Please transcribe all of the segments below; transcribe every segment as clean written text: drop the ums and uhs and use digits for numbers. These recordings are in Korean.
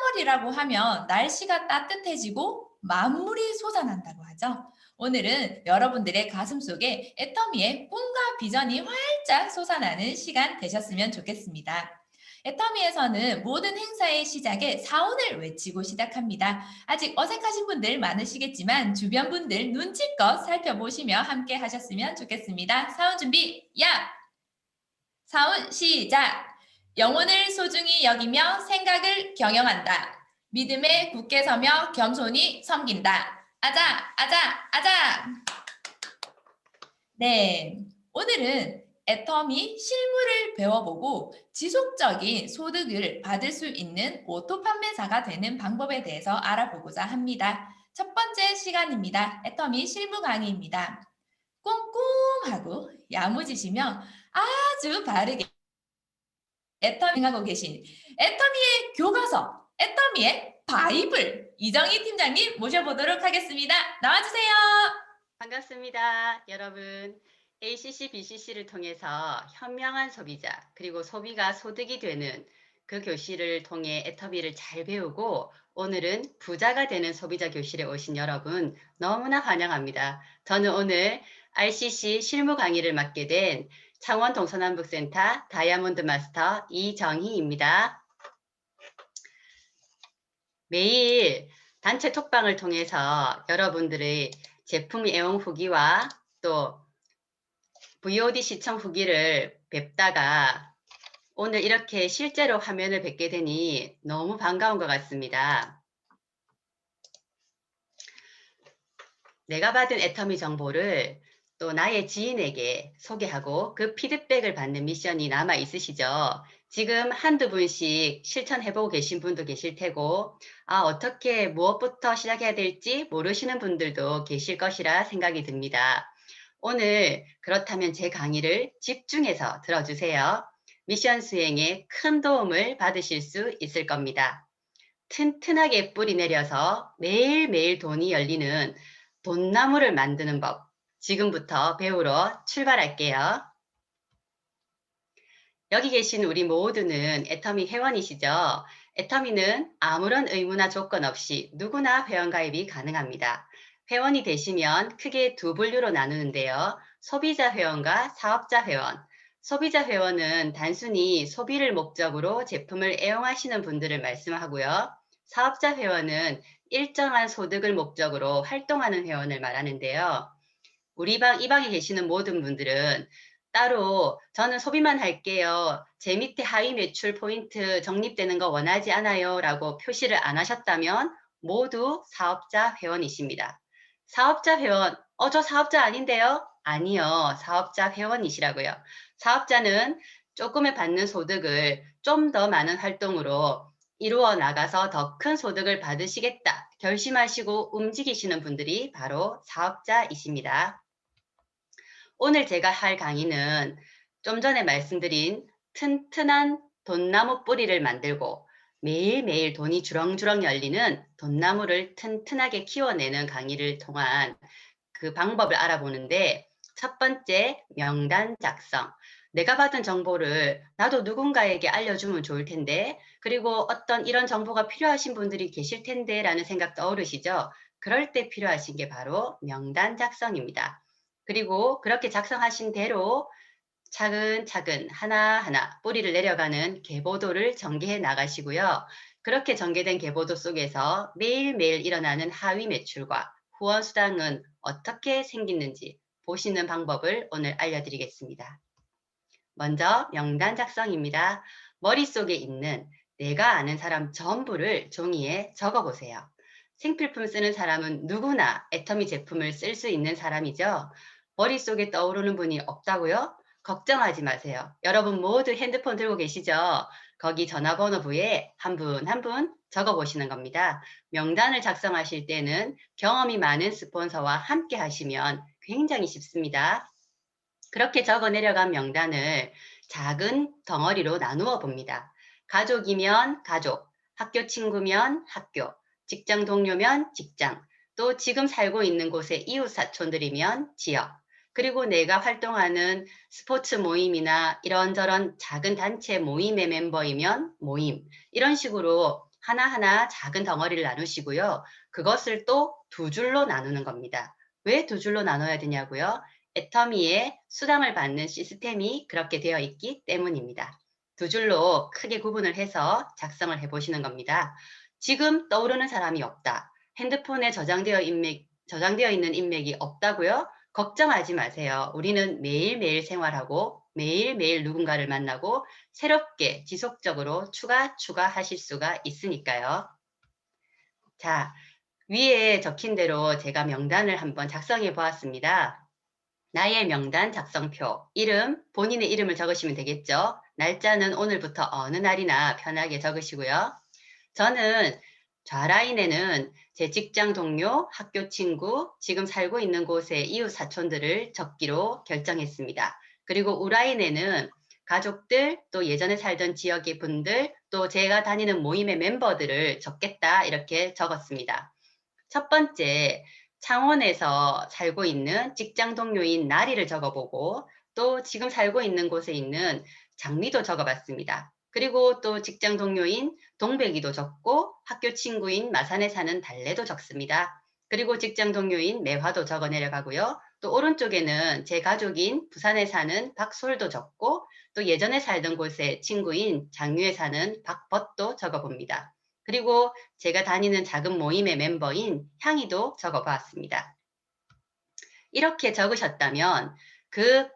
3월이라고 하면 날씨가 따뜻해지고 만물이 솟아난다고 하죠. 오늘은 여러분들의 가슴 속에 애터미의 꿈과 비전이 활짝 솟아나는 시간 되셨으면 좋겠습니다. 애터미에서는 모든 행사의 시작에 사운을 외치고 시작합니다. 아직 어색하신 분들 많으시겠지만 주변 분들 눈치껏 살펴보시며 함께 하셨으면 좋겠습니다. 사운 준비, 야! 사운 시작! 영혼을 소중히 여기며 생각을 경영한다. 믿음에 굳게 서며 겸손히 섬긴다. 아자, 아자, 아자! 네, 오늘은 애터미 실무를 배워보고 지속적인 소득을 받을 수 있는 오토 판매사가 되는 방법에 대해서 알아보고자 합니다. 첫 번째 시간입니다. 애터미 실무 강의입니다. 꼼꼼하고 야무지시며 아주 바르게 애터미하고 계신 애터미의 교과서, 애터미의 바이블 이정희 팀장님 모셔보도록 하겠습니다. 나와주세요. 반갑습니다. 여러분, ACC, BCC를 통해서 현명한 소비자, 그리고 소비가 소득이 되는 그 교실을 통해 애터미를 잘 배우고 오늘은 부자가 되는 소비자 교실에 오신 여러분 너무나 환영합니다. 저는 오늘 RCC 실무 강의를 맡게 된 창원 동서남북센터 다이아몬드 마스터 이정희입니다. 매일 단체 톡방을 통해서 여러분들의 제품 애용 후기와 또 VOD 시청 후기를 뵙다가 오늘 이렇게 실제로 화면을 뵙게 되니 너무 반가운 것 같습니다. 내가 받은 애터미 정보를 또 나의 지인에게 소개하고 그 피드백을 받는 미션이 남아 있으시죠? 지금 한두 분씩 실천해보고 계신 분도 계실 테고, 어떻게 무엇부터 시작해야 될지 모르시는 분들도 계실 것이라 생각이 듭니다. 오늘 그렇다면 제 강의를 집중해서 들어주세요. 미션 수행에 큰 도움을 받으실 수 있을 겁니다. 튼튼하게 뿌리 내려서 매일매일 돈이 열리는 돈나무를 만드는 법, 지금부터 배우러 출발할게요. 여기 계신 우리 모두는 애터미 회원이시죠? 애터미는 아무런 의무나 조건 없이 누구나 회원가입이 가능합니다. 회원이 되시면 크게 두 분류로 나누는데요. 소비자 회원과 사업자 회원. 소비자 회원은 단순히 소비를 목적으로 제품을 애용하시는 분들을 말씀하고요. 사업자 회원은 일정한 소득을 목적으로 활동하는 회원을 말하는데요. 이 방에 계시는 모든 분들은 따로 저는 소비만 할게요. 제 밑에 하위 매출 포인트 적립되는 거 원하지 않아요. 라고 표시를 안 하셨다면 모두 사업자 회원이십니다. 사업자 회원, 저 사업자 아닌데요? 아니요. 사업자 회원이시라고요. 사업자는 조금의 받는 소득을 좀 더 많은 활동으로 이루어 나가서 더 큰 소득을 받으시겠다 결심하시고 움직이시는 분들이 바로 사업자이십니다. 오늘 제가 할 강의는 좀 전에 말씀드린 튼튼한 돈나무 뿌리를 만들고 매일매일 돈이 주렁주렁 열리는 돈나무를 튼튼하게 키워내는 강의를 통한 그 방법을 알아보는데, 첫 번째, 명단 작성. 내가 받은 정보를 나도 누군가에게 알려주면 좋을 텐데, 그리고 어떤 이런 정보가 필요하신 분들이 계실 텐데 라는 생각 떠오르시죠? 그럴 때 필요하신 게 바로 명단 작성입니다. 그리고 그렇게 작성하신 대로 차근차근 하나하나 뿌리를 내려가는 계보도를 전개해 나가시고요. 그렇게 전개된 계보도 속에서 매일매일 일어나는 하위 매출과 후원 수당은 어떻게 생기는지 보시는 방법을 오늘 알려드리겠습니다. 먼저 명단 작성입니다. 머릿속에 있는 내가 아는 사람 전부를 종이에 적어보세요. 생필품 쓰는 사람은 누구나 애터미 제품을 쓸 수 있는 사람이죠. 머릿속에 떠오르는 분이 없다고요? 걱정하지 마세요. 여러분 모두 핸드폰 들고 계시죠? 거기 전화번호부에 한 분 한 분 적어보시는 겁니다. 명단을 작성하실 때는 경험이 많은 스폰서와 함께 하시면 굉장히 쉽습니다. 그렇게 적어 내려간 명단을 작은 덩어리로 나누어 봅니다. 가족이면 가족, 학교 친구면 학교, 직장 동료면 직장, 또 지금 살고 있는 곳의 이웃 사촌들이면 지역, 그리고 내가 활동하는 스포츠 모임이나 이런저런 작은 단체 모임의 멤버이면 모임, 이런 식으로 하나하나 작은 덩어리를 나누시고요. 그것을 또 두 줄로 나누는 겁니다. 왜 두 줄로 나눠야 되냐고요? 애터미에 수당을 받는 시스템이 그렇게 되어 있기 때문입니다. 두 줄로 크게 구분을 해서 작성을 해보시는 겁니다. 지금 떠오르는 사람이 없다. 핸드폰에 저장되어 있는 인맥이 없다고요? 걱정하지 마세요. 우리는 매일매일 생활하고 매일매일 누군가를 만나고 새롭게 지속적으로 추가하실 수가 있으니까요. 자, 위에 적힌 대로 제가 명단을 한번 작성해 보았습니다. 나의 명단 작성표, 이름, 본인의 이름을 적으시면 되겠죠. 날짜는 오늘부터 어느 날이나 편하게 적으시고요. 저는 좌라인에는 제 직장 동료, 학교 친구, 지금 살고 있는 곳의 이웃 사촌들을 적기로 결정했습니다. 그리고 우라인에는 가족들, 또 예전에 살던 지역의 분들, 또 제가 다니는 모임의 멤버들을 적겠다 이렇게 적었습니다. 첫 번째, 창원에서 살고 있는 직장 동료인 나리를 적어보고 또 지금 살고 있는 곳에 있는 장미도 적어봤습니다. 그리고 또 직장 동료인 동백이도 적고 학교 친구인 마산에 사는 달래도 적습니다. 그리고 직장 동료인 매화도 적어 내려가고요. 또 오른쪽에는 제 가족인 부산에 사는 박솔도 적고 또 예전에 살던 곳에 친구인 장유에 사는 박벗도 적어봅니다. 그리고 제가 다니는 작은 모임의 멤버인 향이도 적어보았습니다. 이렇게 적으셨다면 그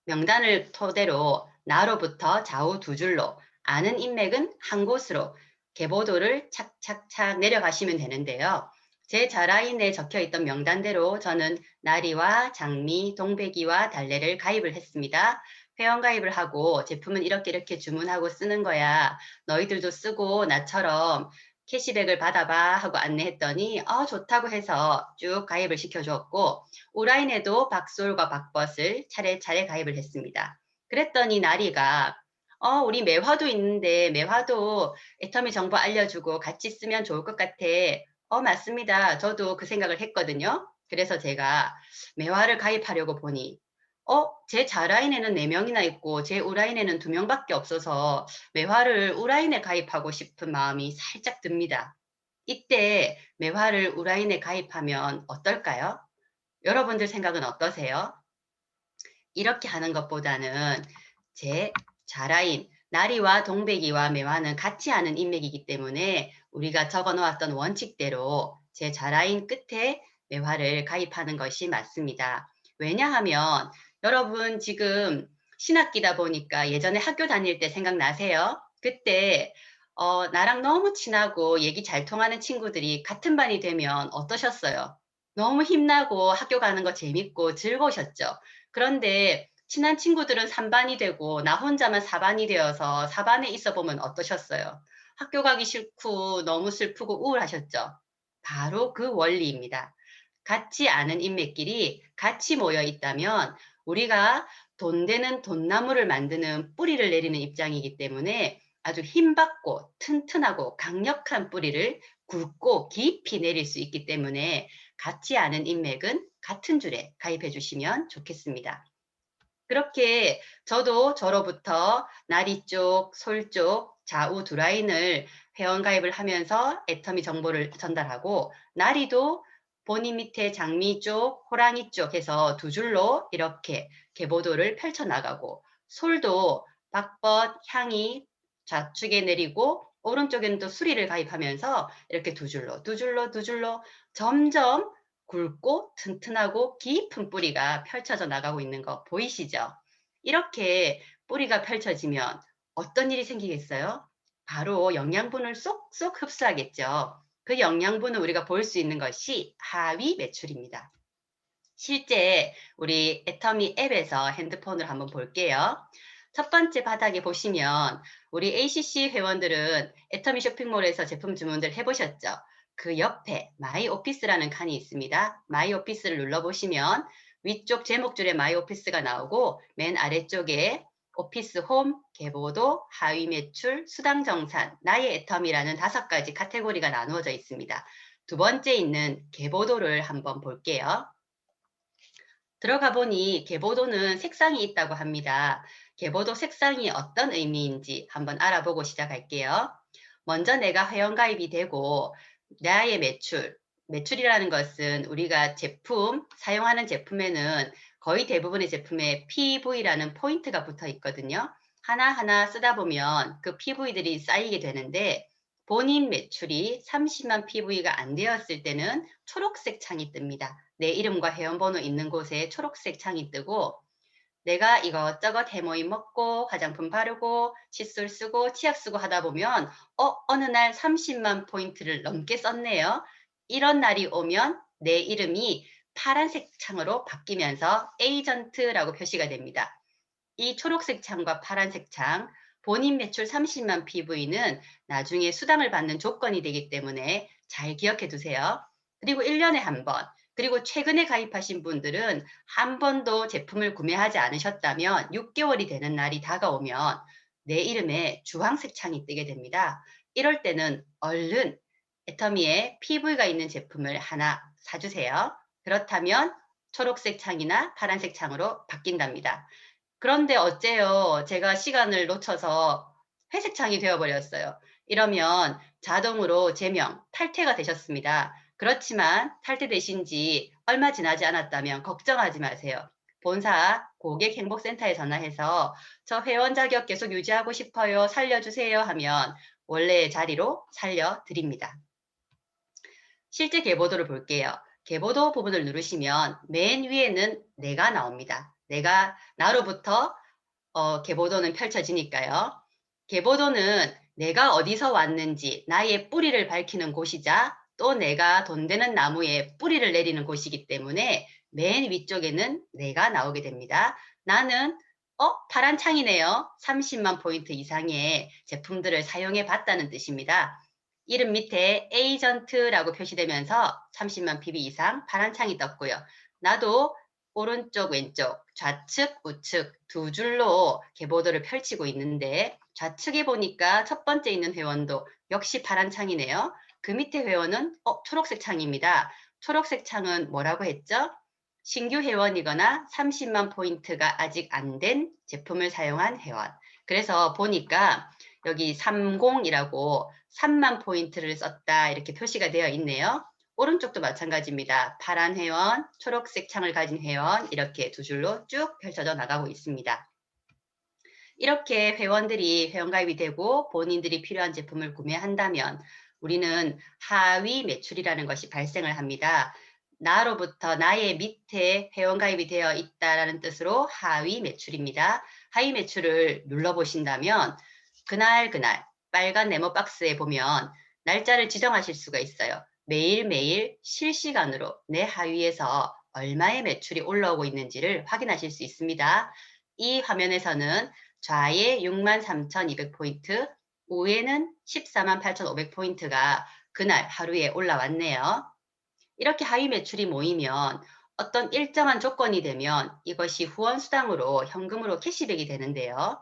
명단을 토대로 나로부터 좌우 두 줄로 아는 인맥은 한 곳으로 계보도를 착착착 내려가시면 되는데요. 제 자라인에 적혀 있던 명단대로 저는 나리와 장미, 동백이와 달래를 가입을 했습니다. 회원가입을 하고 제품은 이렇게 주문하고 쓰는 거야. 너희들도 쓰고 나처럼 캐시백을 받아봐 하고 안내했더니 좋다고 해서 쭉 가입을 시켜주었고 오라인에도 박솔과 박벗을 차례차례 가입을 했습니다. 그랬더니 나리가 우리 매화도 있는데 매화도 애터미 정보 알려주고 같이 쓰면 좋을 것 같아. 맞습니다. 저도 그 생각을 했거든요. 그래서 제가 매화를 가입하려고 보니 제 자라인에는 4명이나 있고 제 우라인에는 2명밖에 없어서 매화를 우라인에 가입하고 싶은 마음이 살짝 듭니다. 이때 매화를 우라인에 가입하면 어떨까요? 여러분들 생각은 어떠세요? 이렇게 하는 것보다는 제 자라인 나리와 동백이와 매화는 같이 하는 인맥이기 때문에 우리가 적어 놓았던 원칙대로 제 자라인 끝에 매화를 가입하는 것이 맞습니다. 왜냐하면 여러분 지금 신학기다 보니까 예전에 학교 다닐 때 생각나세요? 그때 나랑 너무 친하고 얘기 잘 통하는 친구들이 같은 반이 되면 어떠셨어요? 너무 힘나고 학교 가는 거 재밌고 즐거우셨죠? 그런데 친한 친구들은 3반이 되고 나 혼자만 4반이 되어서 4반에 있어 보면 어떠셨어요? 학교 가기 싫고 너무 슬프고 우울하셨죠? 바로 그 원리입니다. 같이 아는 인맥끼리 같이 모여 있다면 우리가 돈 되는 돈나무를 만드는 뿌리를 내리는 입장이기 때문에 아주 힘받고 튼튼하고 강력한 뿌리를 굵고 깊이 내릴 수 있기 때문에 같이 아는 인맥은 같은 줄에 가입해 주시면 좋겠습니다. 그렇게 저도 저로부터 나리 쪽, 솔 쪽, 좌우 두 라인을 회원가입을 하면서 애터미 정보를 전달하고 나리도 본인 밑에 장미 쪽, 호랑이 쪽 해서 두 줄로 이렇게 계보도를 펼쳐나가고 솔도 박벗, 향이 좌측에 내리고 오른쪽에는 또 수리를 가입하면서 이렇게 두 줄로 점점 굵고 튼튼하고 깊은 뿌리가 펼쳐져 나가고 있는 거 보이시죠? 이렇게 뿌리가 펼쳐지면 어떤 일이 생기겠어요? 바로 영양분을 쏙쏙 흡수하겠죠. 그 영양분을 우리가 볼 수 있는 것이 하위 매출입니다. 실제 우리 애터미 앱에서 핸드폰으로 한번 볼게요. 첫 번째 바닥에 보시면 우리 ACC 회원들은 애터미 쇼핑몰에서 제품 주문들 해보셨죠? 그 옆에 마이 오피스라는 칸이 있습니다. 마이 오피스를 눌러보시면 위쪽 제목줄에 마이 오피스가 나오고 맨 아래쪽에 오피스 홈, 계보도, 하위 매출, 수당 정산, 나의 애터미라는 5가지 카테고리가 나누어져 있습니다. 두 번째 있는 계보도를 한번 볼게요. 들어가 보니 계보도는 색상이 있다고 합니다. 계보도 색상이 어떤 의미인지 한번 알아보고 시작할게요. 먼저 내가 회원가입이 되고 나의 매출이라는 것은 우리가 사용하는 제품에는 거의 대부분의 제품에 PV라는 포인트가 붙어 있거든요. 하나하나 쓰다 보면 그 PV들이 쌓이게 되는데 본인 매출이 30만 PV가 안 되었을 때는 초록색 창이 뜹니다. 내 이름과 회원번호 있는 곳에 초록색 창이 뜨고 내가 이것저것 해모임 먹고 화장품 바르고 칫솔 쓰고 치약 쓰고 하다 보면 어느 날 30만 포인트를 넘게 썼네요. 이런 날이 오면 내 이름이 파란색 창으로 바뀌면서 에이전트라고 표시가 됩니다. 이 초록색 창과 파란색 창, 본인 매출 30만 PV는 나중에 수당을 받는 조건이 되기 때문에 잘 기억해 두세요. 그리고 1년에 한 번, 그리고 최근에 가입하신 분들은 한 번도 제품을 구매하지 않으셨다면 6개월이 되는 날이 다가오면 내 이름에 주황색 창이 뜨게 됩니다. 이럴 때는 얼른 애터미에 PV가 있는 제품을 하나 사주세요. 그렇다면 초록색 창이나 파란색 창으로 바뀐답니다. 그런데 어째요? 제가 시간을 놓쳐서 회색 창이 되어버렸어요. 이러면 자동으로 제명, 탈퇴가 되셨습니다. 그렇지만 탈퇴되신 지 얼마 지나지 않았다면 걱정하지 마세요. 본사 고객행복센터에 전화해서 저 회원 자격 계속 유지하고 싶어요. 살려주세요 하면 원래의 자리로 살려드립니다. 실제 계보도를 볼게요. 계보도 부분을 누르시면 맨 위에는 내가 나옵니다. 나로부터 계보도는 펼쳐지니까요. 계보도는 내가 어디서 왔는지 나의 뿌리를 밝히는 곳이자 또 내가 돈 되는 나무에 뿌리를 내리는 곳이기 때문에 맨 위쪽에는 내가 나오게 됩니다. 나는 파란 창이네요. 30만 포인트 이상의 제품들을 사용해 봤다는 뜻입니다. 이름 밑에 에이전트라고 표시되면서 30만 PB 이상 파란 창이 떴고요. 나도 오른쪽, 왼쪽, 좌측, 우측 두 줄로 계보도를 펼치고 있는데 좌측에 보니까 첫 번째 있는 회원도 역시 파란 창이네요. 그 밑에 회원은 초록색 창입니다. 초록색 창은 뭐라고 했죠? 신규 회원이거나 30만 포인트가 아직 안 된 제품을 사용한 회원. 그래서 보니까 여기 30이라고 3만 포인트를 썼다 이렇게 표시가 되어 있네요. 오른쪽도 마찬가지입니다. 파란 회원, 초록색 창을 가진 회원 이렇게 두 줄로 쭉 펼쳐져 나가고 있습니다. 이렇게 회원들이 회원가입이 되고 본인들이 필요한 제품을 구매한다면 우리는 하위 매출이라는 것이 발생을 합니다. 나로부터 나의 밑에 회원가입이 되어 있다라는 뜻으로 하위 매출입니다. 하위 매출을 눌러보신다면 그날 빨간 네모 박스에 보면 날짜를 지정하실 수가 있어요. 매일매일 실시간으로 내 하위에서 얼마의 매출이 올라오고 있는지를 확인하실 수 있습니다. 이 화면에서는 좌에 63,200포인트, 우에는 148,500포인트가 그날 하루에 올라왔네요. 이렇게 하위 매출이 모이면 어떤 일정한 조건이 되면 이것이 후원수당으로 현금으로 캐시백이 되는데요.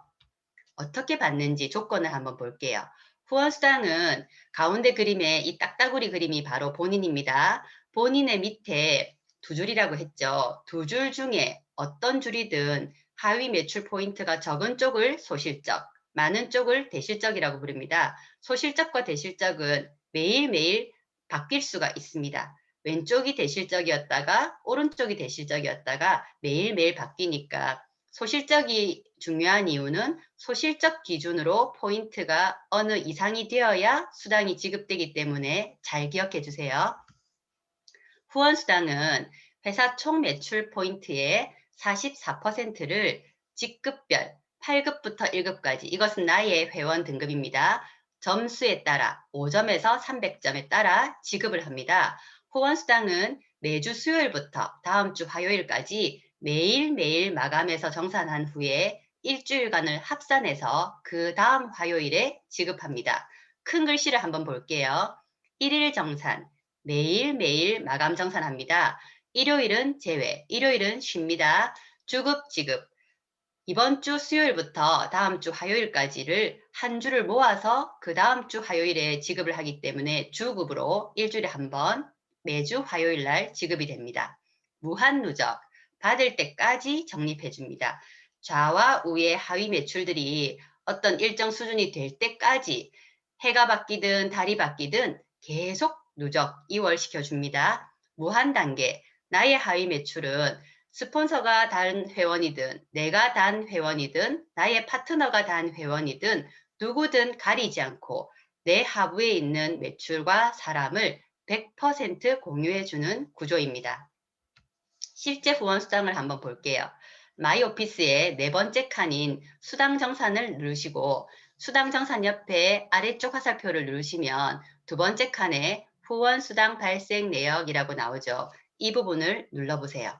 어떻게 받는지 조건을 한번 볼게요. 후원수당은 가운데 그림에 이 딱따구리 그림이 바로 본인입니다. 본인의 밑에 두 줄이라고 했죠. 두 줄 중에 어떤 줄이든 하위 매출 포인트가 적은 쪽을 소실적, 많은 쪽을 대실적이라고 부릅니다. 소실적과 대실적은 매일매일 바뀔 수가 있습니다. 왼쪽이 대실적이었다가 오른쪽이 대실적이었다가 매일매일 바뀌니까 소실적이 중요한 이유는 소실적 기준으로 포인트가 어느 이상이 되어야 수당이 지급되기 때문에 잘 기억해 주세요. 후원수당은 회사 총 매출 포인트의 44%를 직급별 8급부터 1급까지 이것은 나의 회원 등급입니다. 점수에 따라 5점에서 300점에 따라 지급을 합니다. 후원수당은 매주 수요일부터 다음 주 화요일까지 매일매일 마감해서 정산한 후에 일주일간을 합산해서 그 다음 화요일에 지급합니다. 큰 글씨를 한번 볼게요. 1일 정산, 매일매일 마감 정산합니다. 일요일은 제외, 일요일은 쉽니다. 주급, 지급. 이번 주 수요일부터 다음 주 화요일까지를 한 주를 모아서 그 다음 주 화요일에 지급을 하기 때문에 주급으로 일주일에 한 번 매주 화요일 날 지급이 됩니다. 무한 누적, 받을 때까지 적립해 줍니다. 좌와 우의 하위 매출들이 어떤 일정 수준이 될 때까지 해가 바뀌든 달이 바뀌든 계속 누적 이월시켜줍니다. 무한 단계, 나의 하위 매출은 스폰서가 단 회원이든 내가 단 회원이든 나의 파트너가 단 회원이든 누구든 가리지 않고 내 하부에 있는 매출과 사람을 100% 공유해주는 구조입니다. 실제 후원 수당을 한번 볼게요. 마이 오피스의 네 번째 칸인 수당 정산을 누르시고 수당 정산 옆에 아래쪽 화살표를 누르시면 두 번째 칸에 후원 수당 발생 내역이라고 나오죠. 이 부분을 눌러보세요.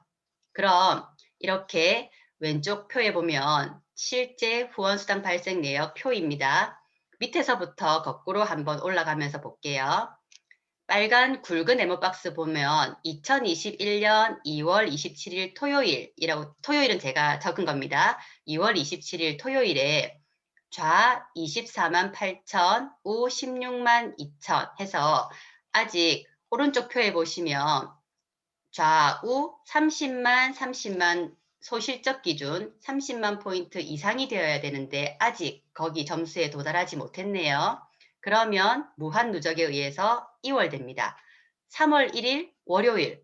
그럼 이렇게 왼쪽 표에 보면 실제 후원 수당 발생 내역 표입니다. 밑에서부터 거꾸로 한번 올라가면서 볼게요. 빨간 굵은 네모박스 보면 2021년 2월 27일 토요일이라고, 토요일은 제가 적은 겁니다. 2월 27일 토요일에 좌 24만 8천, 우 16만 2천 해서 아직 오른쪽 표에 보시면 좌우 30만 소실적 기준 30만 포인트 이상이 되어야 되는데 아직 거기 점수에 도달하지 못했네요. 그러면 무한 누적에 의해서 이월됩니다. 3월 1일 월요일.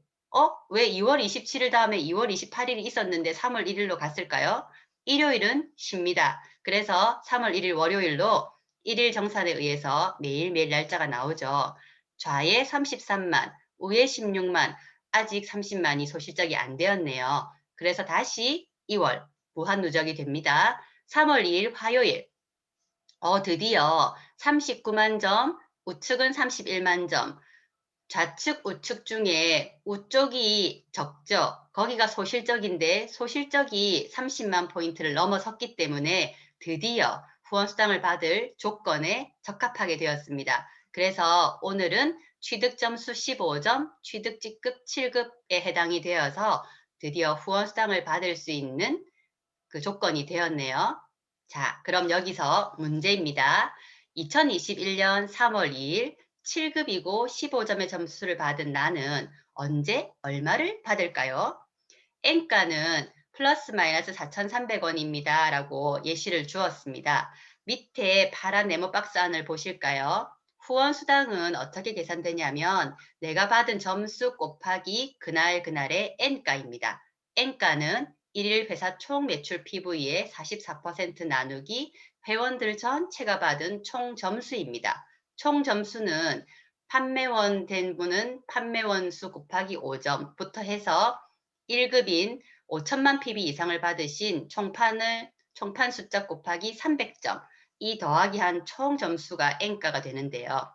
왜 2월 27일 다음에 2월 28일이 있었는데 3월 1일로 갔을까요? 일요일은 쉽니다. 그래서 3월 1일 월요일로 1일 정산에 의해서 매일매일 날짜가 나오죠. 좌에 33만, 우에 16만, 아직 30만이 소실적이 안 되었네요. 그래서 다시 2월 무한 누적이 됩니다. 3월 2일 화요일. 드디어 39만 점, 우측은 31만 점. 좌측, 우측 중에 우쪽이 적죠. 거기가 소실적인데 소실적이 30만 포인트를 넘어섰기 때문에 드디어 후원수당을 받을 조건에 적합하게 되었습니다. 그래서 오늘은 취득점수 15점, 취득직급 7급에 해당이 되어서 드디어 후원수당을 받을 수 있는 그 조건이 되었네요. 자, 그럼 여기서 문제입니다. 2021년 3월 2일 7급이고 15점의 점수를 받은 나는 언제 얼마를 받을까요? N가는 플러스 마이너스 4,300원입니다. 라고 예시를 주었습니다. 밑에 파란 네모 박스 안을 보실까요? 후원 수당은 어떻게 계산되냐면 내가 받은 점수 곱하기 그날의 N가입니다. N가는 1일 회사 총 매출 PV의 44% 나누기 회원들 전체가 받은 총 점수입니다. 총 점수는 판매원 된 분은 판매원 수 곱하기 5점부터 해서 1급인 5천만 PB 이상을 받으신 총판 숫자 곱하기 300점, 이 더하기 한 총 점수가 N가가 되는데요.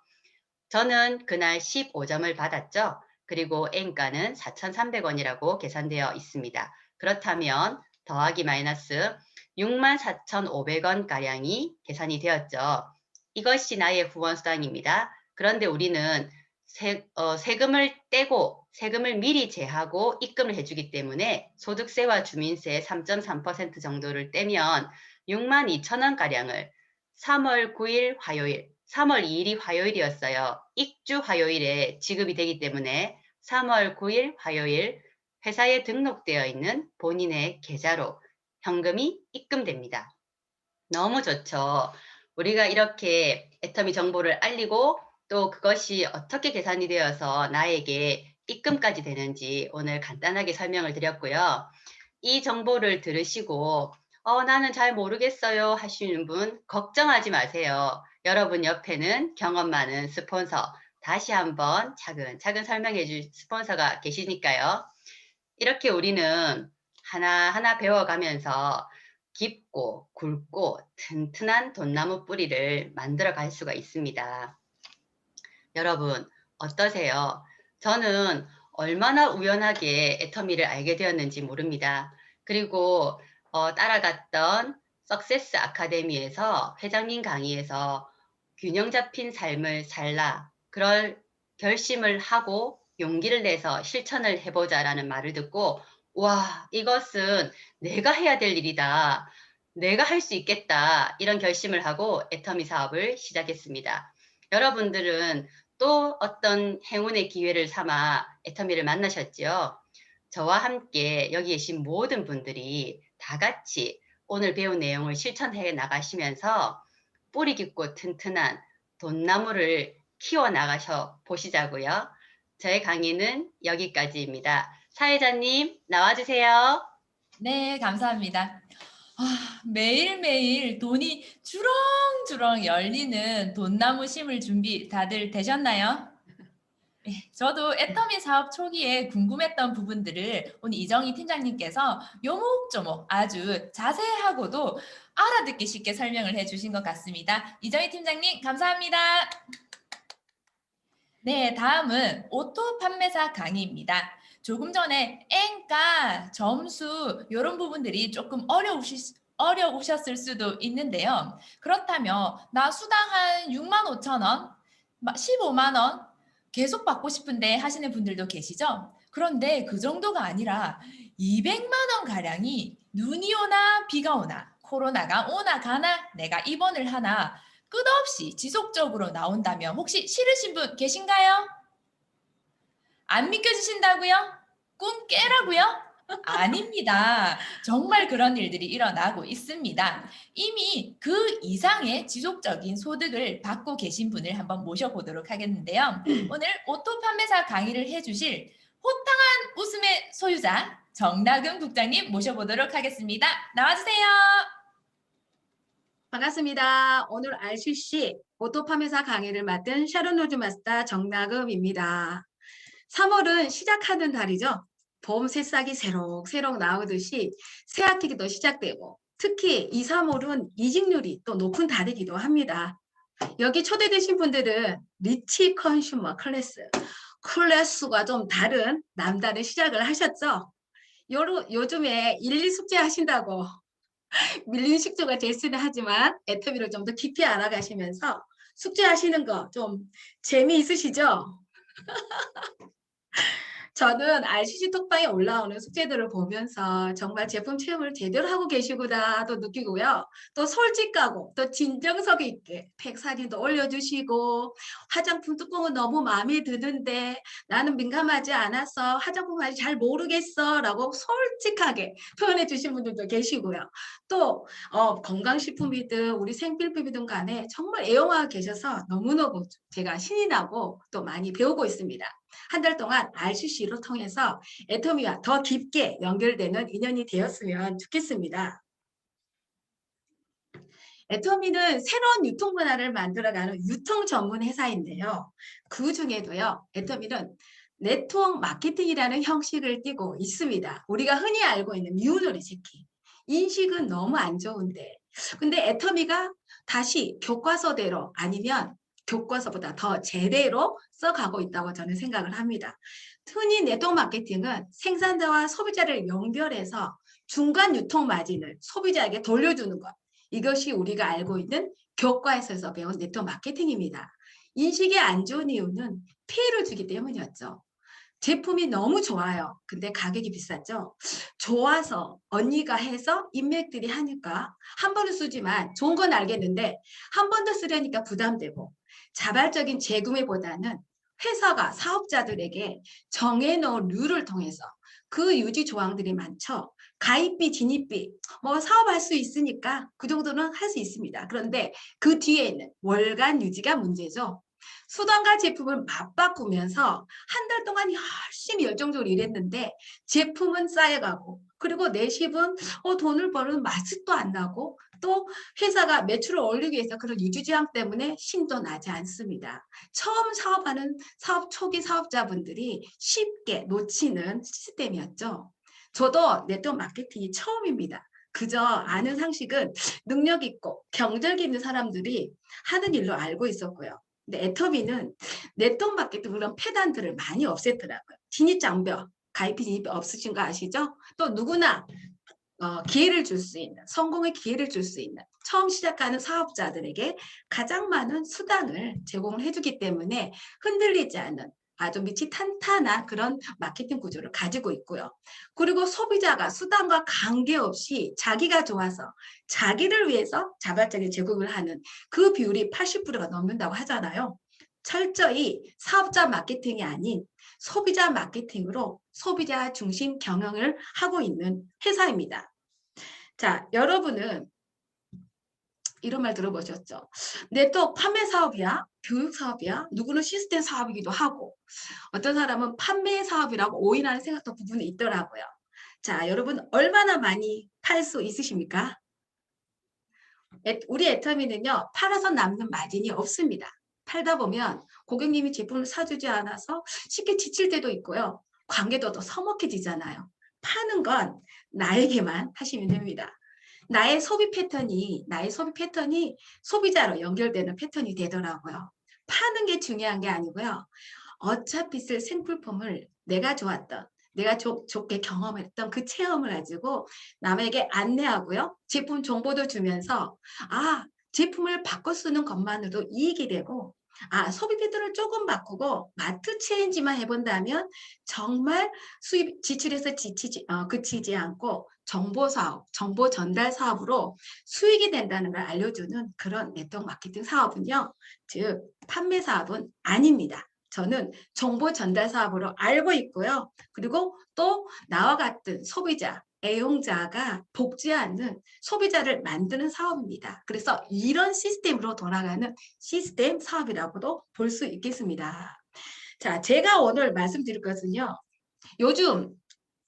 저는 그날 15점을 받았죠. 그리고 N가는 4,300원이라고 계산되어 있습니다. 그렇다면 더하기 마이너스 64,500원 가량이 계산이 되었죠. 이것이 나의 후원수당입니다. 그런데 우리는 세금을 떼고 세금을 미리 제하고 입금을 해주기 때문에 소득세와 주민세 3.3% 정도를 떼면 62,000원 가량을 3월 9일 화요일, 3월 2일이 화요일이었어요. 익주 화요일에 지급이 되기 때문에 3월 9일 화요일 회사에 등록되어 있는 본인의 계좌로 현금이 입금됩니다. 너무 좋죠. 우리가 이렇게 애터미 정보를 알리고 또 그것이 어떻게 계산이 되어서 나에게 입금까지 되는지 오늘 간단하게 설명을 드렸고요. 이 정보를 들으시고 나는 잘 모르겠어요 하시는 분 걱정하지 마세요. 여러분 옆에는 경험 많은 스폰서, 다시 한번 차근차근 설명해 줄 스폰서가 계시니까요. 이렇게 우리는 하나하나 배워가면서 깊고 굵고 튼튼한 돈나무 뿌리를 만들어 갈 수가 있습니다. 여러분 어떠세요? 저는 얼마나 우연하게 애터미를 알게 되었는지 모릅니다. 그리고 따라갔던 석세스 아카데미에서 회장님 강의에서 균형 잡힌 삶을 살라, 그럴 결심을 하고 용기를 내서 실천을 해보자라는 말을 듣고 와, 이것은 내가 해야 될 일이다. 내가 할 수 있겠다. 이런 결심을 하고 애터미 사업을 시작했습니다. 여러분들은 또 어떤 행운의 기회를 삼아 애터미를 만나셨지요? 저와 함께 여기 계신 모든 분들이 다 같이 오늘 배운 내용을 실천해 나가시면서 뿌리 깊고 튼튼한 돈나무를 키워나가셔 보시자고요. 저의 강의는 여기까지입니다. 사회자님 나와주세요. 네, 감사합니다. 매일매일 돈이 주렁주렁 열리는 돈나무 심을 준비 다들 되셨나요? 네, 저도 애터미 사업 초기에 궁금했던 부분들을 오늘 이정희 팀장님께서 요목조목 아주 자세하고도 알아듣기 쉽게 설명을 해주신 것 같습니다. 이정희 팀장님 감사합니다. 네, 다음은 오토 판매사 강의입니다. 조금 전에 엔가, 점수 이런 부분들이 조금 어려우셨을 수도 있는데요. 그렇다면 나 수당 한 6만 5천 원, 15만 원 계속 받고 싶은데 하시는 분들도 계시죠? 그런데 그 정도가 아니라 200만 원 가량이 눈이 오나 비가 오나 코로나가 오나 가나 내가 입원을 하나 끝없이 지속적으로 나온다면 혹시 싫으신 분 계신가요? 안 믿겨지신다고요? 꿈 깨라고요? 아닙니다. 정말 그런 일들이 일어나고 있습니다. 이미 그 이상의 지속적인 소득을 받고 계신 분을 한번 모셔보도록 하겠는데요. 오늘 오토 판매사 강의를 해주실 호탕한 웃음의 소유자 정나금 국장님 모셔보도록 하겠습니다. 나와주세요. 반갑습니다. 오늘 RCC 오토판매사 강의를 맡은 샤론 로즈 마스터 정나금입니다. 3월은 시작하는 달이죠. 봄 새싹이 새록새록 나오듯이 새학기도 시작되고 특히 2, 3월은 이직률이 또 높은 달이기도 합니다. 여기 초대되신 분들은 리치 컨슈머 클래스가 좀 다른 남다른 시작을 하셨죠. 요즘에 1, 2 숙제 하신다고 밀린 식조가 될 수는 하지만 애터미를 좀 더 깊이 알아가시면서 숙제하시는 거 좀 재미있으시죠? 저는 RCC 톡방에 올라오는 숙제들을 보면서 정말 제품 체험을 제대로 하고 계시구나 또 느끼고요. 또 솔직하고 또 진정성 있게 팩 사진도 올려주시고 화장품 뚜껑은 너무 마음에 드는데 나는 민감하지 않아서 화장품 맛이 잘 모르겠어 라고 솔직하게 표현해 주신 분들도 계시고요. 또 건강식품이든 우리 생필품이든 간에 정말 애용하고 계셔서 너무너무 제가 신이 나고 또 많이 배우고 있습니다. 한 달 동안 RCC를 통해서 애터미와 더 깊게 연결되는 인연이 되었으면 좋겠습니다. 애터미는 새로운 유통 문화를 만들어가는 유통 전문 회사인데요. 그 중에도요, 애터미는 네트워크 마케팅이라는 형식을 띠고 있습니다. 우리가 흔히 알고 있는 뮤놀이 새끼. 인식은 너무 안 좋은데. 근데 애터미가 다시 교과서대로 아니면 교과서보다 더 제대로 써가고 있다고 저는 생각을 합니다. 흔히 네트워크 마케팅은 생산자와 소비자를 연결해서 중간 유통 마진을 소비자에게 돌려주는 것. 이것이 우리가 알고 있는 교과에서 배운 네트워크 마케팅입니다. 인식이 안 좋은 이유는 피해를 주기 때문이었죠. 제품이 너무 좋아요. 근데 가격이 비싸죠. 좋아서 언니가 해서 인맥들이 하니까 한 번은 쓰지만 좋은 건 알겠는데 한 번 더 쓰려니까 부담되고 자발적인 재구매보다는 회사가 사업자들에게 정해놓은 룰을 통해서 그 유지 조항들이 많죠. 가입비, 진입비, 뭐 사업할 수 있으니까 그 정도는 할 수 있습니다. 그런데 그 뒤에 있는 월간 유지가 문제죠. 수단과 제품을 맞바꾸면서 한 달 동안 열심히 열정적으로 일했는데 제품은 쌓여가고 그리고 내 집은 돈을 버는 맛도 안 나고 또 회사가 매출을 올리기 위해서 그런 유지제한 때문에 신도 나지 않습니다. 처음 사업하는 사업 초기 사업자분들이 쉽게 놓치는 시스템이었죠. 저도 네트워크 마케팅이 처음입니다. 그저 아는 상식은 능력 있고 경쟁력 있는 사람들이 하는 일로 알고 있었고요. 근데 애터미는 네트워크 마케팅 그런 폐단들을 많이 없앴더라고요. 진입장벽, 가입비 진입이 없으신 거 아시죠? 또 누구나 기회를 줄 수 있는, 성공의 기회를 줄 수 있는 처음 시작하는 사업자들에게 가장 많은 수당을 제공을 해주기 때문에 흔들리지 않는 아주 밑이 탄탄한 그런 마케팅 구조를 가지고 있고요. 그리고 소비자가 수당과 관계없이 자기가 좋아서 자기를 위해서 자발적인 제공을 하는 그 비율이 80%가 넘는다고 하잖아요. 철저히 사업자 마케팅이 아닌 소비자 마케팅으로 소비자 중심 경영을 하고 있는 회사입니다. 자, 여러분은 이런 말 들어보셨죠? 네트워크 판매 사업이야? 교육 사업이야? 누구는 시스템 사업이기도 하고 어떤 사람은 판매 사업이라고 오인하는 생각도 부분이 있더라고요. 자, 여러분 얼마나 많이 팔 수 있으십니까? 우리 애터미는요, 팔아서 남는 마진이 없습니다. 팔다 보면 고객님이 제품을 사주지 않아서 쉽게 지칠 때도 있고요. 관계도 더 서먹해지잖아요. 파는 건 나에게만 하시면 됩니다. 나의 소비 패턴이 소비자로 연결되는 패턴이 되더라고요. 파는 게 중요한 게 아니고요. 어차피 쓸 생필품을 내가 좋았던, 내가 좋게 경험했던 그 체험을 가지고 남에게 안내하고요. 제품 정보도 주면서 제품을 바꿔 쓰는 것만으로도 이익이 되고 소비 패턴을 조금 바꾸고 마트 체인지만 해본다면 정말 수입 지출에서 그치지 않고 정보 사업, 정보 전달 사업으로 수익이 된다는 걸 알려주는 그런 네트워크 마케팅 사업은요. 즉 판매 사업은 아닙니다. 저는 정보 전달 사업으로 알고 있고요. 그리고 또 나와 같은 소비자, 애용자가 복지하는 소비자를 만드는 사업입니다. 그래서 이런 시스템으로 돌아가는 시스템 사업이라고도 볼 수 있겠습니다. 자, 제가 오늘 말씀드릴 것은요. 요즘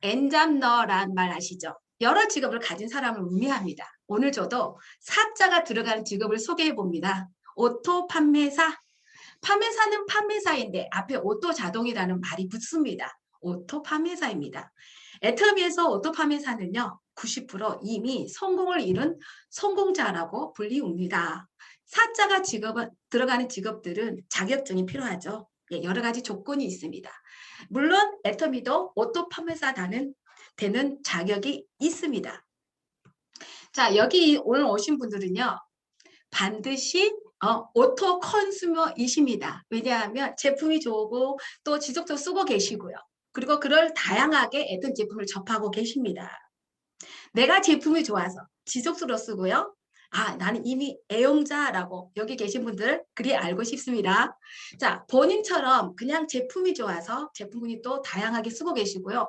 엔잡러란 말 아시죠? 여러 직업을 가진 사람을 의미합니다. 오늘 저도 사자가 들어가는 직업을 소개해 봅니다. 오토 판매사. 판매사는 판매사인데 앞에 오토 자동이라는 말이 붙습니다. 오토 판매사입니다. 애터미에서 오토 판매사는요. 90% 이미 성공을 이룬 성공자라고 불리웁니다. 사자가 들어가는 직업들은 자격증이 필요하죠. 여러 가지 조건이 있습니다. 물론 애터미도 오토 판매사 되는 자격이 있습니다. 자, 여기 오늘 오신 분들은요. 반드시 오토 컨슈머이십니다. 왜냐하면 제품이 좋고 또 지속적으로 쓰고 계시고요. 그리고 그걸 다양하게 애터미 제품을 접하고 계십니다. 내가 제품이 좋아서 지속적으로 쓰고요. 나는 이미 애용자라고 여기 계신 분들 그리 알고 싶습니다. 자, 본인처럼 그냥 제품이 좋아서 제품군이 또 다양하게 쓰고 계시고요.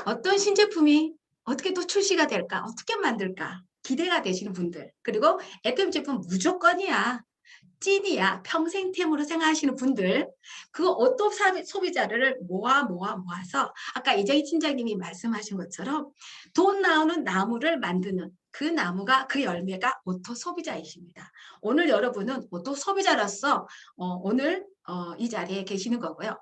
어떤 신제품이 어떻게 또 출시가 될까? 어떻게 만들까? 기대가 되시는 분들. 그리고 애터미 제품 무조건이야. 찐이야. 평생템으로 생각하시는 분들. 그 오토 소비자를 모아서 아까 이정희 팀장님이 말씀하신 것처럼 돈 나오는 나무를 만드는 그 나무가 그 열매가 오토 소비자이십니다. 오늘 여러분은 오토 소비자로서 오늘 이 자리에 계시는 거고요.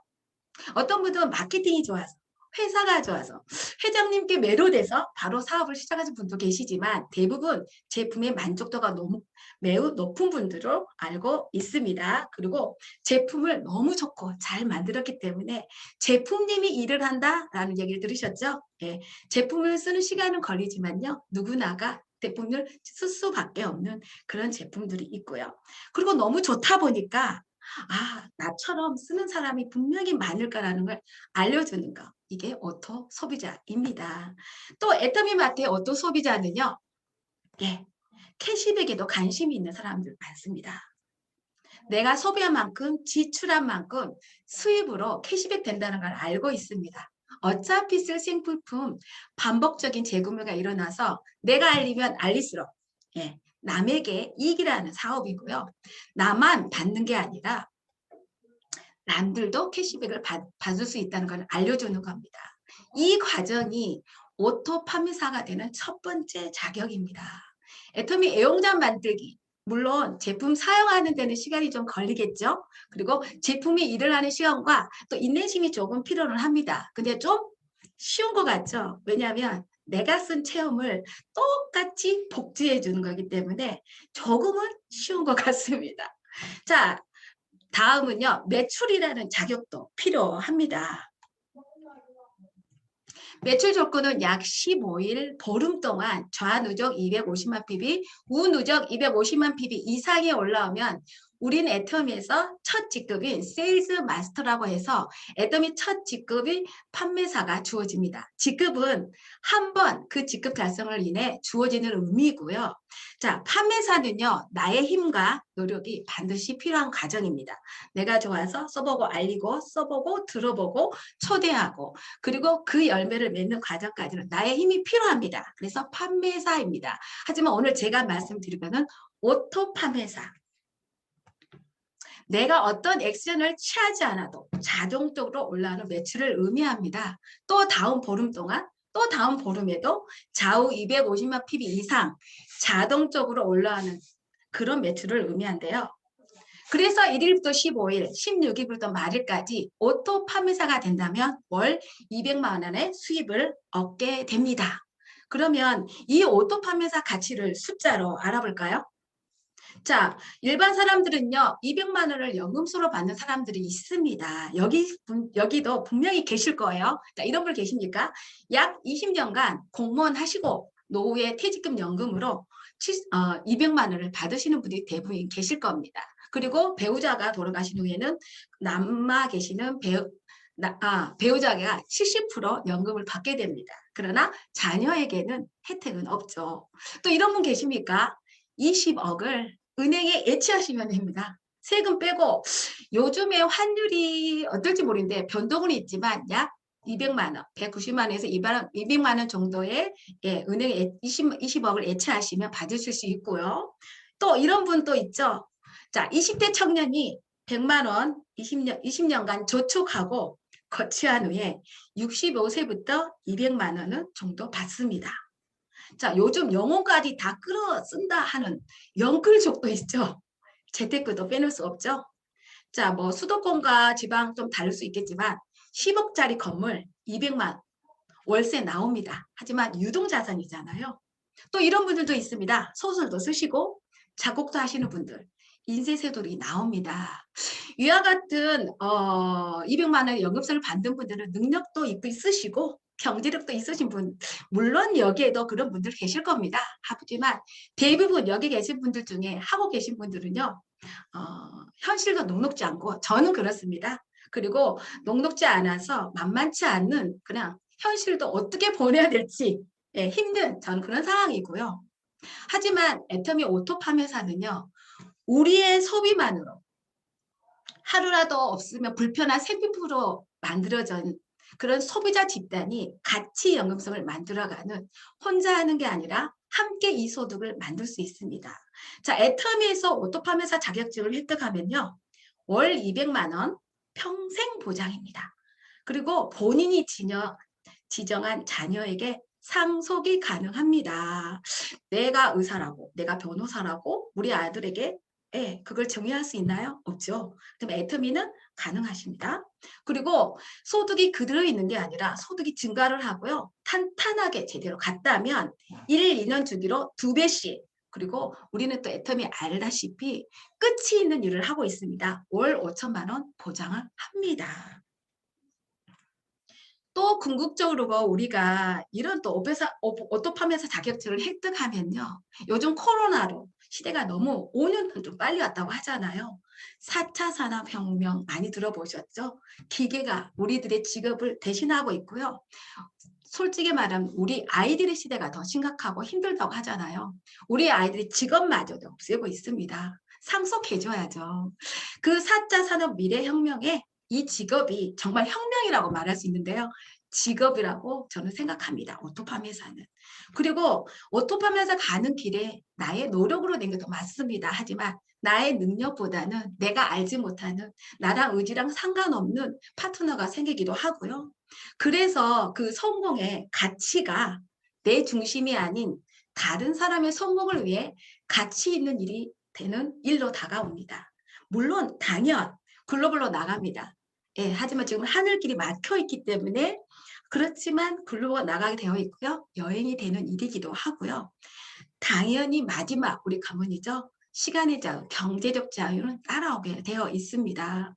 어떤 분들은 마케팅이 좋아서 회사가 좋아서 회장님께 매료돼서 바로 사업을 시작하신 분도 계시지만 대부분 제품의 만족도가 매우 높은 분들로 알고 있습니다. 그리고 제품을 너무 좋고 잘 만들었기 때문에 제품님이 일을 한다라는 얘기를 들으셨죠? 예, 제품을 쓰는 시간은 걸리지만요. 누구나가 제품을 쓸 수밖에 없는 그런 제품들이 있고요. 그리고 너무 좋다 보니까 나처럼 쓰는 사람이 분명히 많을까라는 걸 알려주는 거. 이게 오토 소비자입니다. 또 애터미 마트의 오토 소비자는요. 캐시백에도 관심이 있는 사람들 많습니다. 내가 소비한 만큼 지출한 만큼 수입으로 캐시백 된다는 걸 알고 있습니다. 어차피 쓸 생필품 반복적인 재구매가 일어나서 내가 알리면 알릴수록 남에게 이익이라는 사업이고요. 나만 받는 게 아니라 남들도 캐시백을 받을 수 있다는 걸 알려주는 겁니다. 이 과정이 오토 판매사가 되는 첫 번째 자격입니다. 애터미 애용자 만들기. 물론 제품 사용하는 데는 시간이 좀 걸리겠죠. 그리고 제품이 일을 하는 시간과 또 인내심이 조금 필요는 합니다. 근데 좀 쉬운 것 같죠? 왜냐하면 내가 쓴 체험을 똑같이 복제해 주는 거기 때문에 조금은 쉬운 것 같습니다. 자, 다음은요. 매출이라는 자격도 필요합니다. 매출 조건은 약 15일 보름 동안 좌누적 250만 PB, 우누적 250만 PB 이상이 올라오면 우린 애터미에서 첫 직급인 세일즈 마스터라고 해서 애터미 첫 직급이 판매사가 주어집니다. 직급은 한 번 그 직급 달성을 인해 주어지는 의미고요. 자, 판매사는요. 나의 힘과 노력이 반드시 필요한 과정입니다. 내가 좋아서 써보고 알리고 써보고 들어보고 초대하고 그리고 그 열매를 맺는 과정까지는 나의 힘이 필요합니다. 그래서 판매사입니다. 하지만 오늘 제가 말씀드릴 거는 오토 판매사. 내가 어떤 액션을 취하지 않아도 자동적으로 올라오는 매출을 의미합니다. 또 다음 보름 동안 또 다음 보름에도 좌우 250만 pb 이상 자동적으로 올라가는 그런 매출을 의미한대요. 그래서 1일부터 15일, 16일부터 말일까지 오토 판매사가 된다면 월 200만 원의 수입을 얻게 됩니다. 그러면 이 오토 판매사 가치를 숫자로 알아볼까요? 자, 일반 사람들은요, 200만 원을 연금수로 받는 사람들이 있습니다. 여기도 분명히 계실 거예요. 자, 이런 분 계십니까? 약 20년간 공무원 하시고 노후에 퇴직금 연금으로 200만 원을 받으시는 분들이 대부분 계실 겁니다. 그리고 배우자가 돌아가신 후에는 남아 계시는 배우자가 70% 연금을 받게 됩니다. 그러나 자녀에게는 혜택은 없죠. 또 이런 분 계십니까? 20억을 은행에 예치하시면 됩니다. 세금 빼고 요즘에 환율이 어떨지 모르는데 변동은 있지만 약 200만 원, 190만 원에서 200만 원 정도의 은행에 20억을 예치하시면 받으실 수 있고요. 또 이런 분도 있죠. 자, 20대 청년이 100만 원 20년간 저축하고 거치한 후에 65세부터 200만 원은 정도 받습니다. 자, 요즘 영혼까지 다 끌어 쓴다 하는 영끌족도 있죠. 재테크도 빼놓을 수 없죠. 자, 뭐 수도권과 지방 좀 다를 수 있겠지만 10억짜리 건물 200만 월세 나옵니다. 하지만 유동자산이잖아요. 또 이런 분들도 있습니다. 소설도 쓰시고 작곡도 하시는 분들. 인쇄세돌이 나옵니다. 이와 같은 200만 원 연금세를 받는 분들은 능력도 있으시고 경제력도 있으신 분, 물론 여기에도 그런 분들 계실 겁니다. 하지만 대부분 여기 계신 분들 중에 하고 계신 분들은요, 현실도 녹록지 않고 저는 그렇습니다. 그리고 녹록지 않아서 만만치 않는 그냥 현실도 어떻게 보내야 될지 힘든 저는 그런 상황이고요. 하지만 애터미 오토 판매사는요, 우리의 소비만으로 하루라도 없으면 불편한 생필품으로 만들어진 그런 소비자 집단이 가치 연금성을 만들어가는 혼자 하는 게 아니라 함께 이 소득을 만들 수 있습니다. 자, 애터미에서 오토 판매사 자격증을 획득하면요, 월 200만 원 평생 보장입니다. 그리고 본인이 지정한 자녀에게 상속이 가능합니다. 내가 의사라고, 내가 변호사라고 우리 아들에게 그걸 정의할 수 있나요? 없죠. 그럼 애터미는 가능하십니다. 그리고 소득이 그대로 있는 게 아니라 소득이 증가를 하고요. 탄탄하게 제대로 갔다면 1, 2년 주기로 2배씩. 그리고 우리는 또 애터미 알다시피 끝이 있는 일을 하고 있습니다. 월 5천만 원 보장을 합니다. 또 궁극적으로 우리가 이런 또 오토 판매사 자격증을 획득하면요. 요즘 코로나로 시대가 너무 5년 좀 빨리 왔다고 하잖아요. 4차 산업혁명 많이 들어보셨죠? 기계가 우리들의 직업을 대신하고 있고요. 솔직히 말하면 우리 아이들의 시대가 더 심각하고 힘들다고 하잖아요. 우리 아이들이 직업마저도 없애고 있습니다. 상속해줘야죠. 그 4차 산업 미래혁명에 이 직업이 정말 혁명이라고 말할 수 있는데요. 직업이라고 저는 생각합니다. 오토 판매사는. 그리고 오토 판매사 가는 길에 나의 노력으로 낸 것도 맞습니다. 하지만 나의 능력보다는 내가 알지 못하는 나랑 의지랑 상관없는 파트너가 생기기도 하고요. 그래서 그 성공의 가치가 내 중심이 아닌 다른 사람의 성공을 위해 가치 있는 일이 되는 일로 다가옵니다. 물론 당연 글로벌로 나갑니다. 하지만 지금 하늘길이 막혀 있기 때문에 그렇지만 글로벌로 나가게 되어 있고요. 여행이 되는 일이기도 하고요. 당연히 마지막 우리 가문이죠. 시간의 자유, 경제적 자유는 따라오게 되어 있습니다.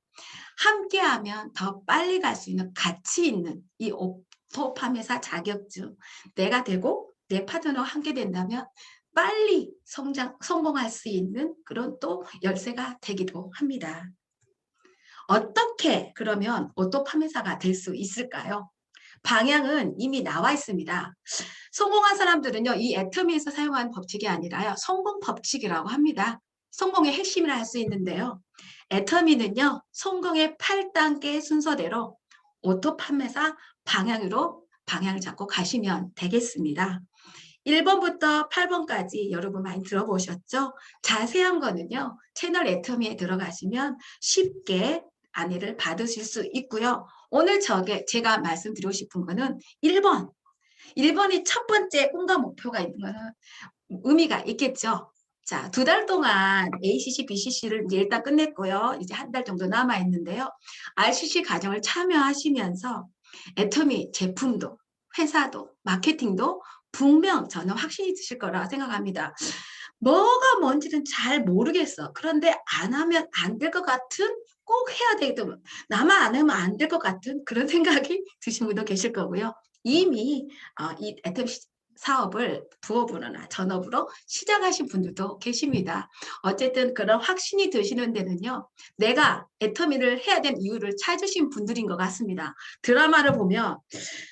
함께하면 더 빨리 갈 수 있는 가치 있는 이 오토 판매사 자격증 내가 되고 내 파트너와 함께 된다면 빨리 성공할 수 있는 그런 또 열쇠가 되기도 합니다. 어떻게 그러면 오토 판매사가 될 수 있을까요? 방향은 이미 나와 있습니다. 성공한 사람들은요, 이 애터미에서 사용하는 법칙이 아니라요, 성공 법칙이라고 합니다. 성공의 핵심이라 할 수 있는데요. 애터미는요, 성공의 8단계 순서대로 오토 판매사 방향으로 방향을 잡고 가시면 되겠습니다. 1번부터 8번까지 여러분 많이 들어보셨죠? 자세한 거는요. 채널 애터미에 들어가시면 쉽게 안내를 받으실 수 있고요. 오늘 제가 말씀드리고 싶은 거는 1번. 1번이 첫 번째 꿈과 목표가 있는 거는 의미가 있겠죠. 자, 2달 동안 ACC, BCC를 이제 일단 끝냈고요. 이제 한 달 정도 남아 있는데요. RCC 과정을 참여하시면서 애터미 제품도, 회사도, 마케팅도 분명 저는 확신이 드실 거라 생각합니다. 뭐가 뭔지는 잘 모르겠어. 그런데 안 하면 안 될 것 같은, 꼭 해야 되거든. 나만 안 하면 안 될 것 같은 그런 생각이 드신 분도 계실 거고요. 이미 이 애터미 사업을 부업으로나 전업으로 시작하신 분들도 계십니다. 어쨌든 그런 확신이 드시는 데는요. 내가 애터미를 해야 되는 이유를 찾으신 분들인 것 같습니다. 드라마를 보면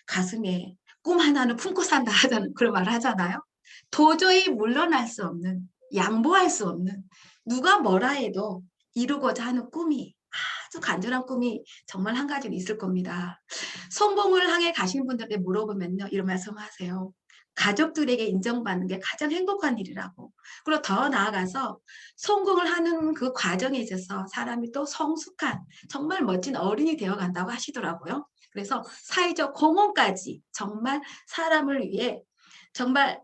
가슴에 꿈 하나는 품고 산다 하잖아요. 그런 말을 하잖아요. 도저히 물러날 수 없는, 양보할 수 없는, 누가 뭐라 해도 이루고자 하는 꿈이, 아주 간절한 꿈이 정말 한 가지는 있을 겁니다. 성공을 향해 가신 분들께 물어보면요. 이런 말씀하세요. 가족들에게 인정받는 게 가장 행복한 일이라고. 그리고 더 나아가서 성공을 하는 그 과정에 있어서 사람이 또 성숙한 정말 멋진 어른이 되어 간다고 하시더라고요. 그래서 사회적 공헌까지 정말 사람을 위해 정말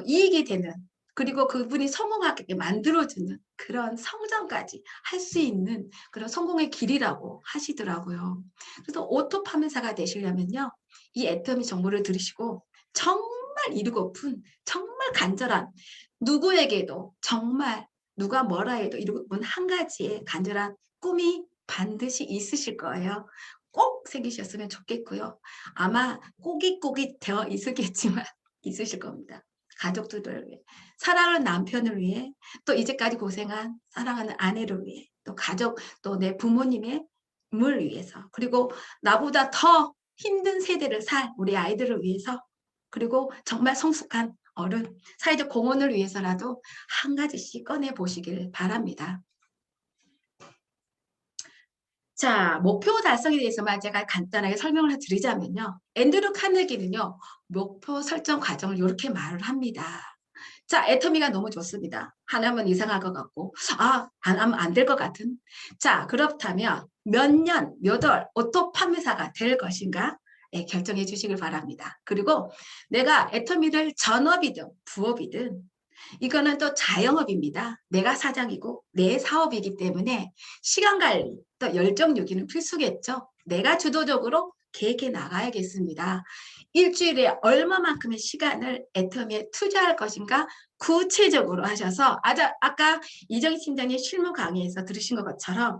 이익이 되는, 그리고 그분이 성공하게 만들어주는 그런 성장까지 할 수 있는 그런 성공의 길이라고 하시더라고요. 그래서 오토 판매사가 되시려면요. 이 애터미 정보를 들으시고 정말 이루고픈, 정말 간절한, 누구에게도 정말 누가 뭐라 해도 이루고픈 한 가지의 간절한 꿈이 반드시 있으실 거예요. 꼭 생기셨으면 좋겠고요. 아마 꼬깃꼬깃 되어 있었겠지만 있으실 겁니다. 가족들을 위해, 사랑하는 남편을 위해, 또 이제까지 고생한 사랑하는 아내를 위해, 또 가족, 또 내 부모님의 을 위해서, 그리고 나보다 더 힘든 세대를 살 우리 아이들을 위해서, 그리고 정말 성숙한 어른, 사회적 공헌을 위해서라도 한 가지씩 꺼내 보시길 바랍니다. 자, 목표 달성에 대해서만 제가 간단하게 설명을 드리자면요. 앤드류 카네기는요, 목표 설정 과정을 이렇게 말을 합니다. 자, 애터미가 너무 좋습니다. 하나면 이상할 것 같고, 안 하면 안 될 것 같은. 자, 그렇다면 몇 년, 몇 월, 오토 판매사가 될 것인가? 네, 결정해 주시길 바랍니다. 그리고 내가 애터미를 전업이든 부업이든 이거는 또 자영업입니다. 내가 사장이고 내 사업이기 때문에 시간 관리, 또 열정 유기는 필수겠죠. 내가 주도적으로 계획해 나가야겠습니다. 일주일에 얼마만큼의 시간을 애터미에 투자할 것인가 구체적으로 하셔서 아까 이정희 팀장님 실무 강의에서 들으신 것처럼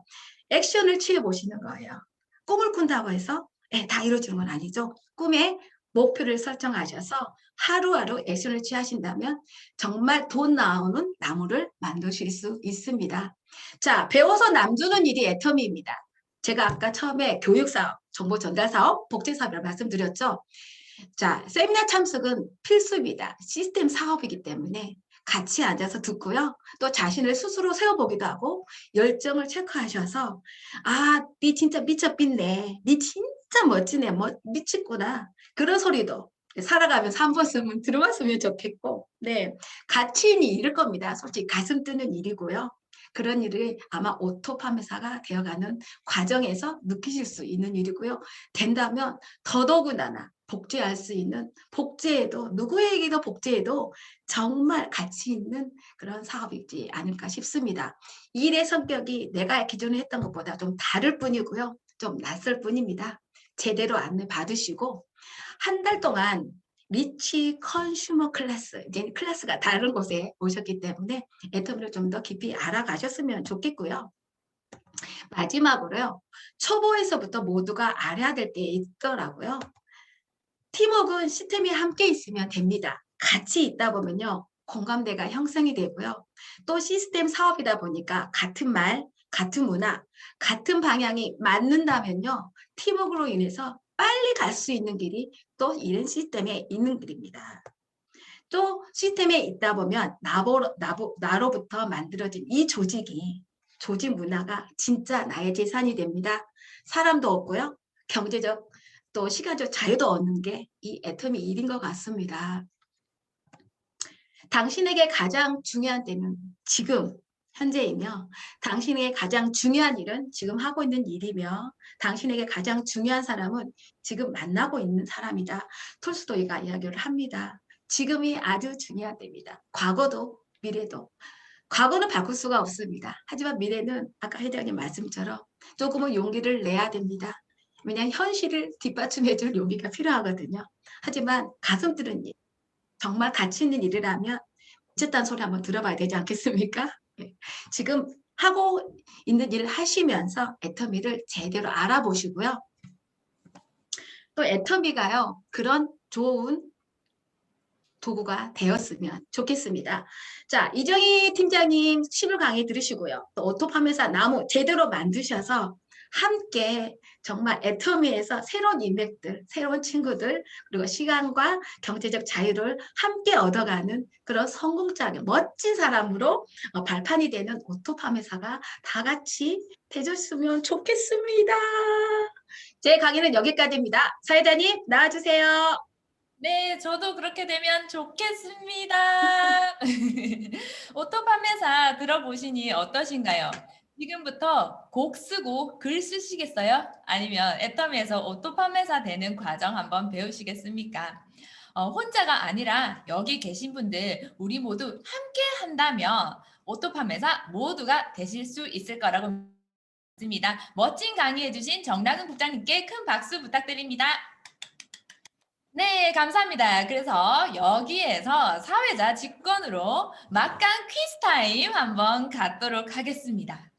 액션을 취해 보시는 거예요. 꿈을 꾼다고 해서 다 이루어지는 건 아니죠. 꿈에 목표를 설정하셔서 하루하루 액션을 취하신다면 정말 돈 나오는 나무를 만드실 수 있습니다. 자, 배워서 남주는 일이 애터미입니다. 제가 아까 처음에 교육사업, 정보전달사업, 복제사업이라고 말씀드렸죠. 자, 세미나 참석은 필수입니다. 시스템 사업이기 때문에 같이 앉아서 듣고요. 또 자신을 스스로 세워보기도 하고 열정을 체크하셔서 니 진짜 미쳤빛네. 니 진짜 멋지네. 미치구나. 그런 소리도 살아가면서 한 번쯤은 들어봤으면 좋겠고, 네, 가치인이 이를 겁니다. 솔직히 가슴 뜨는 일이고요. 그런 일을 아마 오토 판매사가 되어가는 과정에서 느끼실 수 있는 일이고요. 된다면 더더군다나 복제할 수 있는, 복제해도 누구에게도 복제해도 정말 가치 있는 그런 사업이지 않을까 싶습니다. 일의 성격이 내가 기존에 했던 것보다 좀 다를 뿐이고요. 좀 낯설 뿐입니다. 제대로 안내 받으시고 한 달 동안 리치 컨슈머 클래스, 이제 클래스가 다른 곳에 오셨기 때문에 애터미를 좀 더 깊이 알아가셨으면 좋겠고요. 마지막으로요. 초보에서부터 모두가 알아야 될 게 있더라고요. 팀워크는 시스템이 함께 있으면 됩니다. 같이 있다 보면요. 공감대가 형성이 되고요. 또 시스템 사업이다 보니까 같은 말, 같은 문화, 같은 방향이 맞는다면요. 팀워크로 인해서 빨리 갈 수 있는 길이 또 이런 시스템에 있는 길입니다. 또 시스템에 있다 보면 나로부터 만들어진 이 조직이, 조직 문화가 진짜 나의 재산이 됩니다. 사람도 없고요. 경제적 또 시간적 자유도 얻는 게 이 애터미 일인 것 같습니다. 당신에게 가장 중요한 때는 지금 현재이며 당신에게 가장 중요한 일은 지금 하고 있는 일이며 당신에게 가장 중요한 사람은 지금 만나고 있는 사람이다. 톨스토이가 이야기를 합니다. 지금이 아주 중요한 때입니다. 과거도 미래도. 과거는 바꿀 수가 없습니다. 하지만 미래는 아까 회장님 말씀처럼 조금은 용기를 내야 됩니다. 왜냐하면 현실을 뒷받침해줄 용기가 필요하거든요. 하지만 가슴 뜨는 일, 정말 가치 있는 일이라면 어쨌다는 소리 한번 들어봐야 되지 않겠습니까? 네. 지금 하고 있는 일을 하시면서 애터미를 제대로 알아보시고요. 또 애터미가요, 그런 좋은 도구가 되었으면 좋겠습니다. 자, 이정희 팀장님 실무 강의 들으시고요. 또 오토팜회사 나무 제대로 만드셔서 함께 정말 애터미에서 새로운 인맥들, 새로운 친구들, 그리고 시간과 경제적 자유를 함께 얻어가는 그런 성공적인 멋진 사람으로 발판이 되는 오토팜회사가 다 같이 되셨으면 좋겠습니다. 제 강의는 여기까지입니다. 사회자님 나와주세요. 네, 저도 그렇게 되면 좋겠습니다. 오토 판매사 들어보시니 어떠신가요? 지금부터 곡 쓰고 글 쓰시겠어요? 아니면 애터미에서 오토 판매사 되는 과정 한번 배우시겠습니까? 혼자가 아니라 여기 계신 분들 우리 모두 함께 한다면 오토 판매사 모두가 되실 수 있을 거라고 믿습니다. 멋진 강의해 주신 정다근 국장님께 큰 박수 부탁드립니다. 네, 감사합니다. 그래서 여기에서 사회자 직권으로 막강 퀴즈 타임 한번 갖도록 하겠습니다.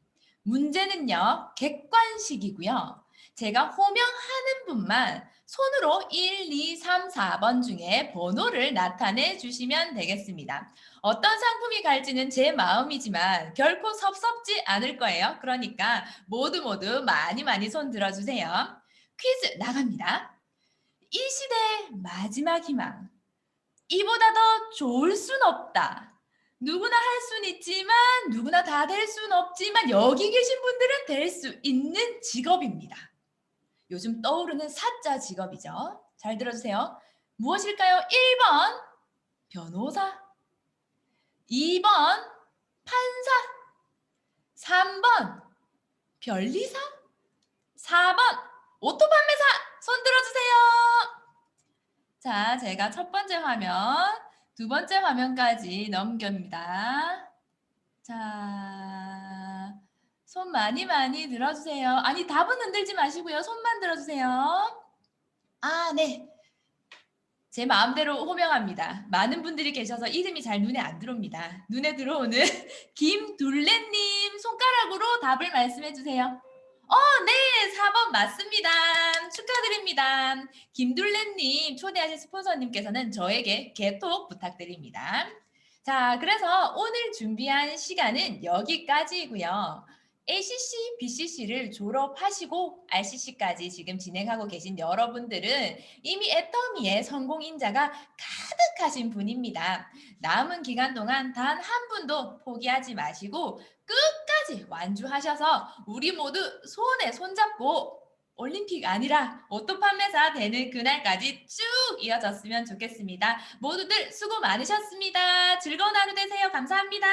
문제는요, 객관식이고요. 제가 호명하는 분만 손으로 1, 2, 3, 4번 중에 번호를 나타내 주시면 되겠습니다. 어떤 상품이 갈지는 제 마음이지만 결코 섭섭지 않을 거예요. 그러니까 모두 많이 손 들어주세요. 퀴즈 나갑니다. 이 시대의 마지막 희망. 이보다 더 좋을 순 없다. 누구나 할 순 있지만 누구나 다 될 순 없지만 여기 계신 분들은 될 수 있는 직업입니다. 요즘 떠오르는 사자 직업이죠. 잘 들어주세요. 무엇일까요? 1번 변호사, 2번 판사, 3번 변리사, 4번 오토 판매사. 손 들어주세요. 자, 제가 첫 번째 화면, 두 번째 화면까지 넘깁니다. 자, 손 많이 들어주세요. 아니, 답은 흔들지 마시고요. 손만 들어주세요. 아, 네. 제 마음대로 호명합니다. 많은 분들이 계셔서 이름이 잘 눈에 안 들어옵니다. 눈에 들어오는 김둘레님 손가락으로 답을 말씀해 주세요. 네, 4번 맞습니다. 축하드립니다. 김둘레님 초대하신 스폰서님께서는 저에게 개톡 부탁드립니다. 자, 그래서 오늘 준비한 시간은 여기까지이고요. ACC, BCC를 졸업하시고 RCC까지 지금 진행하고 계신 여러분들은 이미 애터미의 성공 인자가 가득하신 분입니다. 남은 기간 동안 단 한 분도 포기하지 마시고 끝까지 완주하셔서 우리 모두 손에 손잡고 올림픽 아니라 오토 판매사 되는 그날까지 쭉 이어졌으면 좋겠습니다. 모두들 수고 많으셨습니다. 즐거운 하루 되세요. 감사합니다.